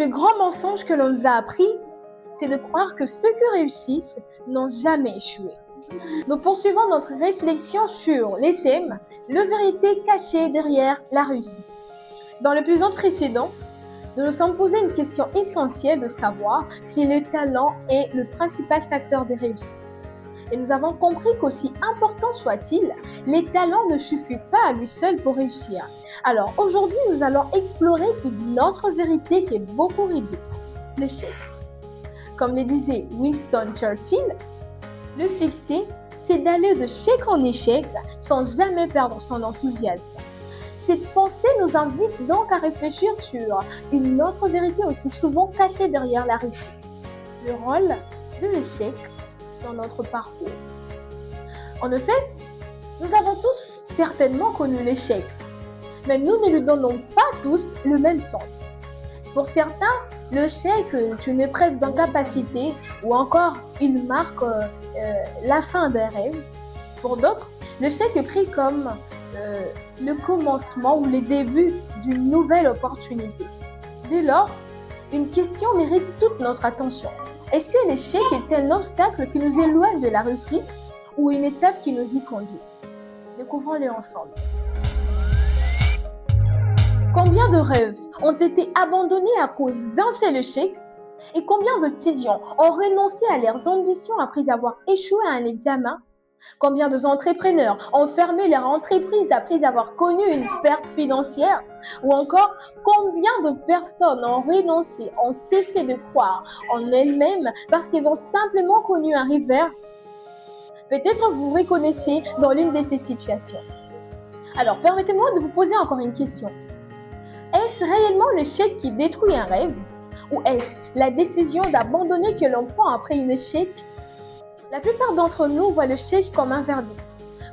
plus grand mensonge que l'on nous a appris, c'est de croire que ceux qui réussissent n'ont jamais échoué. Nous poursuivons notre réflexion sur les thèmes « La vérité cachée derrière la réussite ». Dans l'épisode précédent, nous nous sommes posé une question essentielle de savoir si le talent est le principal facteur des réussites. Et nous avons compris qu'aussi important soit-il, les talents ne suffisent pas à lui seul pour réussir. Alors aujourd'hui, nous allons explorer une autre vérité qui est beaucoup réduite, l'échec. Comme le disait Winston Churchill, le succès, c'est d'aller de chèque en échec sans jamais perdre son enthousiasme. Cette pensée nous invite donc à réfléchir sur une autre vérité aussi souvent cachée derrière la réussite, le rôle de l'échec dans notre parcours. En effet, nous avons tous certainement connu l'échec, mais nous ne lui donnons pas tous le même sens. Pour certains, l'échec est une épreuve d'incapacité ou encore une marque la fin d'un rêve. Pour d'autres, l'échec est pris comme le commencement ou le début d'une nouvelle opportunité. Dès lors, une question mérite toute notre attention. Est-ce que l'échec est un obstacle qui nous éloigne de la réussite ou une étape qui nous y conduit? Découvrons-le ensemble. Combien de rêves ont été abandonnés à cause d'un seul échec? Et combien d'étudiants ont renoncé à leurs ambitions après avoir échoué à un examen? Combien d'entrepreneurs ont fermé leur entreprise après avoir connu une perte financière? Ou encore, combien de personnes ont renoncé, ont cessé de croire en elles-mêmes parce qu'elles ont simplement connu un revers? Peut-être vous reconnaissez dans l'une de ces situations. Alors, permettez-moi de vous poser encore une question. Est-ce réellement l'échec qui détruit un rêve? Ou est-ce la décision d'abandonner que l'on prend après un échec? La plupart d'entre nous voient l'échec comme un verdict.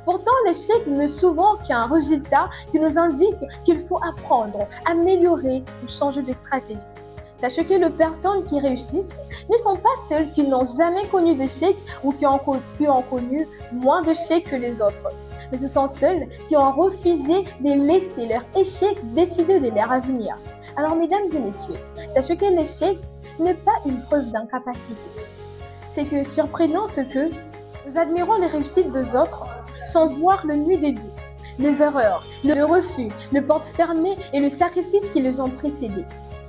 Pourtant, l'échec n'est souvent qu'un résultat qui nous indique qu'il faut apprendre, améliorer ou changer de stratégie. Sachez que les personnes qui réussissent ne sont pas celles qui n'ont jamais connu d'échec ou qui ont connu moins d'échecs que les autres. Mais ce sont celles qui ont refusé de laisser leur échec décider de leur avenir. Alors, mesdames et messieurs, sachez que l'échec n'est pas une preuve d'incapacité. C'est que surprenant ce que nous admirons les réussites des autres sans voir le nu des doutes, les erreurs, le refus, les portes fermées et le sacrifice qui les ont précédés.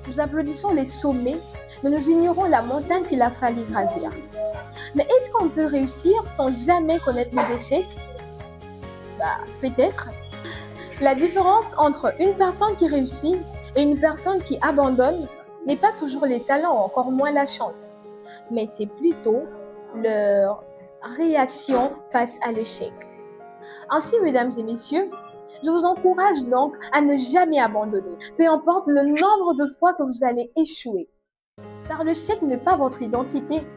Nous applaudissons les sommets, mais nous ignorons la montagne qu'il a fallu gravir. Mais est-ce qu'on peut réussir sans jamais connaître les échecs? Peut-être. La différence entre une personne qui réussit et une personne qui abandonne n'est pas toujours les talents, encore moins la chance, mais c'est plutôt leur réaction face à l'échec. Ainsi, mesdames et messieurs, je vous encourage donc à ne jamais abandonner, peu importe le nombre de fois que vous allez échouer. Car l'échec n'est pas votre identité,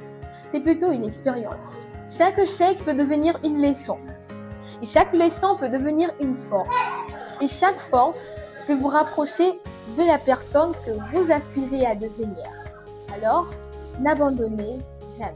c'est plutôt une expérience. Chaque échec peut devenir une leçon. Et chaque leçon peut devenir une force. Et chaque force peut vous rapprocher de la personne que vous aspirez à devenir. Alors, n'abandonnez jamais.